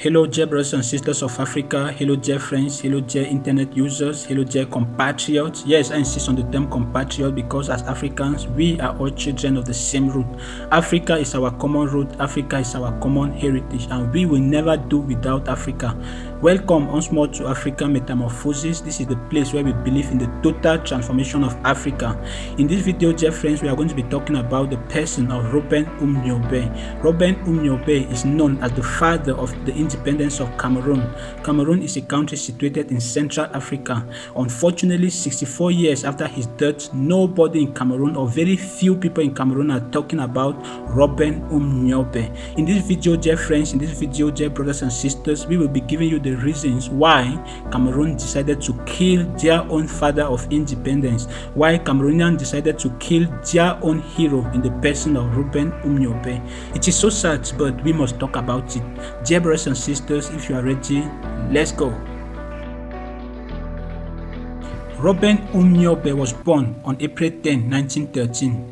Hello dear brothers and sisters of Africa, hello dear friends, hello dear internet users, hello dear compatriots. Yes, I insist on the term compatriot because as Africans, we are all children of the same root. Africa is our common root, Africa is our common heritage, and we will never do without Africa. Welcome once more to African Metamorphosis. This is the place where we believe in the total transformation of Africa. In this video, dear friends, we are going to be talking about the person of Ruben Um Nyobè. Ruben Um Nyobè is known as the father of the independence of Cameroon. Cameroon is a country situated in Central Africa. Unfortunately, 64 years after his death, nobody in Cameroon or very few people in Cameroon are talking about Ruben Um Nyobè. In this video, dear friends, in this video, dear brothers and sisters, we will be giving you the reasons why Cameroon decided to kill their own father of independence, why Cameroonians decided to kill their own hero in the person of Ruben Um Nyobè. It is so sad, but we must talk about it. Dear brothers and sisters, if you are ready, let's go. Ruben Um Nyobè was born on April 10, 1913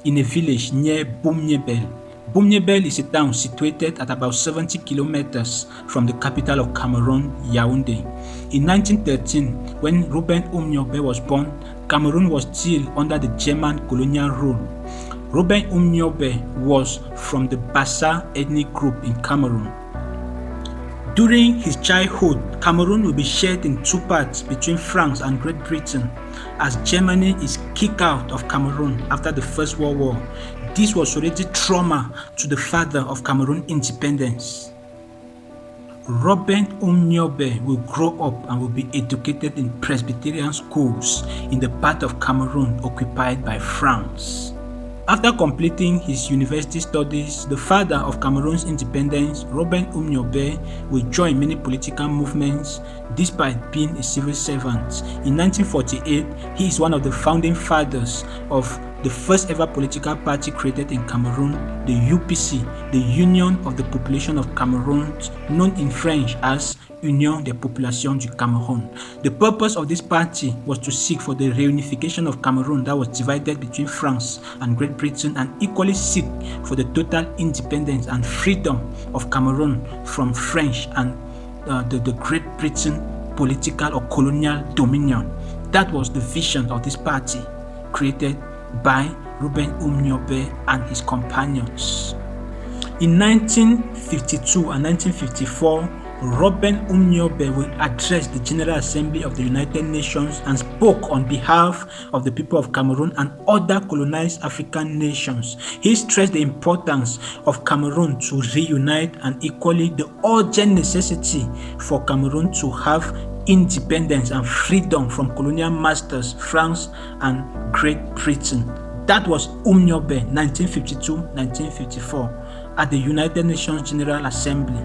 in a village near Boumnyebel. Boumnyebel is a town situated at about 70 kilometers from the capital of Cameroon, Yaoundé. In 1913, when Ruben Um Nyobè was born, Cameroon was still under the German colonial rule. Ruben Um Nyobè was from the Bassa ethnic group in Cameroon. During his childhood, Cameroon will be shared in two parts between France and Great Britain, as Germany is kicked out of Cameroon after the First World War. This was already trauma to the father of Cameroon independence. Ruben Um Nyobè will grow up and will be educated in Presbyterian schools in the part of Cameroon occupied by France. After completing his university studies, the father of Cameroon's independence, Ruben Um Nyobè, will join many political movements despite being a civil servant. In 1948, he is one of the founding fathers of the first ever political party created in Cameroon, the UPC, the Union of the Population of Cameroon, known in French as Union des Populations du Cameroun. The purpose of this party was to seek for the reunification of Cameroon that was divided between France and Great Britain, and equally seek for the total independence and freedom of Cameroon from French and the Great Britain political or colonial dominion. That was the vision of this party created by Ruben Um Nyobè and his companions. In 1952 and 1954, Ruben Um Nyobè will address the General Assembly of the United Nations and spoke on behalf of the people of Cameroon and other colonized African nations. He stressed the importance of Cameroon to reunite and equally the urgent necessity for Cameroon to have independence and freedom from colonial masters, France and Great Britain. That was Nyobè, 1952-1954, at the United Nations General Assembly.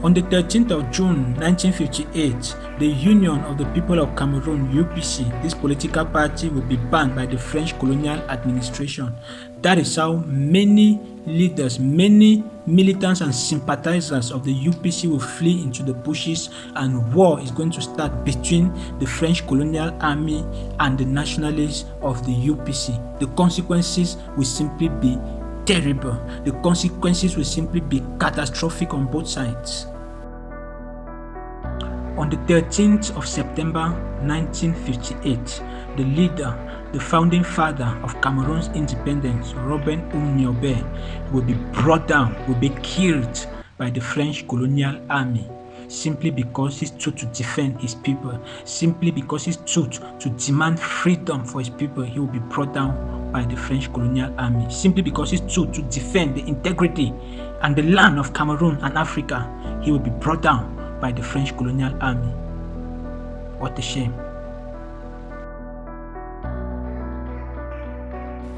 On the 13th of June 1958, the Union of the People of Cameroon, UPC, this political party will be banned by the French colonial administration. That is how many leaders, many militants and sympathizers of the UPC will flee into the bushes, and war is going to start between the French colonial army and the nationalists of the UPC. The consequences will simply be terrible. The consequences will simply be catastrophic on both sides. On the 13th of September 1958, the leader, the founding father of Cameroon's independence, Ruben Um Nyobè, will be brought down, will be killed by the French colonial army, simply because he stood to defend his people, simply because he stood to demand freedom for his people. He will be brought down by the French colonial army, simply because he stood to defend the integrity and the land of Cameroon and Africa. He will be brought down by the French colonial army. What a shame.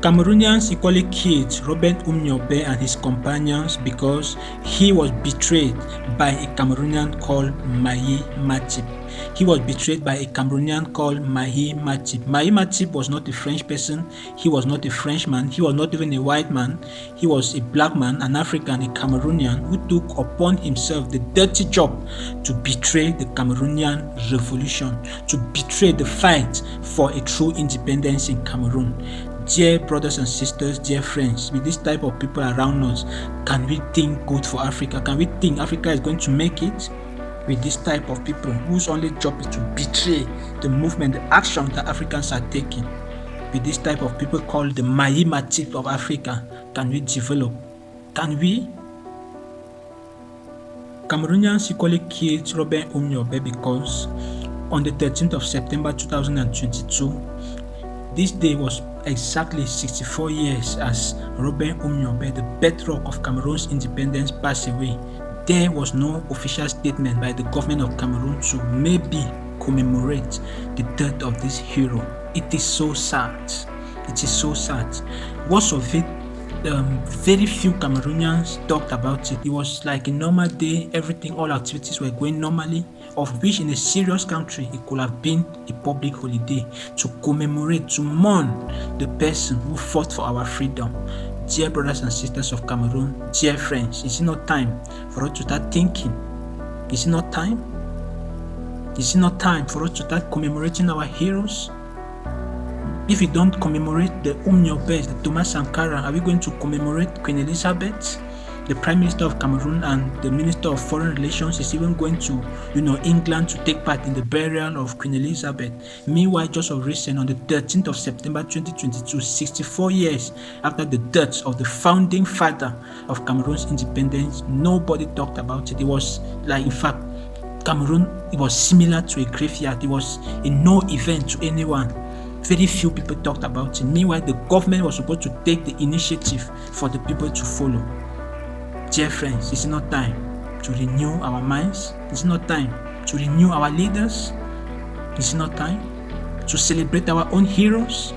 Cameroonians equally killed Ruben Um Nyobè and his companions because he was betrayed by a Cameroonian called Mahi Matip. He was betrayed by a Cameroonian called Mahi Matip. Mahi Matip was not a French person. He was not a Frenchman. He was not even a white man. He was a black man, an African, a Cameroonian, who took upon himself the dirty job to betray the Cameroonian revolution, to betray the fight for a true independence in Cameroon. Dear brothers and sisters, dear friends, with this type of people around us, can we think good for Africa? Can we think Africa is going to make it? With this type of people whose only job is to betray the movement, the action that Africans are taking. With this type of people called the maquis of Africa, can we develop? Can we? Cameroonians equally killed Ruben Um Nyobè because on the 13th of September 2022, this day was exactly 64 years as Ruben Um Nyobè, the bedrock of Cameroon's independence, passed away. There was no official statement by the government of Cameroon to maybe commemorate the death of this hero. It is so sad. It is so sad. Most of it, very few Cameroonians talked about it. It was like a normal day. Everything, all activities were going normally, of which in a serious country, it could have been a public holiday to commemorate, to mourn the person who fought for our freedom. Dear brothers and sisters of Cameroon, dear friends, is it not time for us to start thinking? Is it not time? Is it not time for us to start commemorating our heroes? If we don't commemorate the Nyobes, the Thomas Sankara, are we going to commemorate Queen Elizabeth? The Prime Minister of Cameroon and the Minister of Foreign Relations is even going to, England to take part in the burial of Queen Elizabeth. Meanwhile, just of recent, on the 13th of September 2022, 64 years after the death of the founding father of Cameroon's independence, nobody talked about it. It was like, in fact, Cameroon, it was similar to a graveyard. It was a no event to anyone. Very few people talked about it. Meanwhile, the government was supposed to take the initiative for the people to follow. Dear friends, is it not time to renew our minds? Is it not time to renew our leaders? Is it not time to celebrate our own heroes?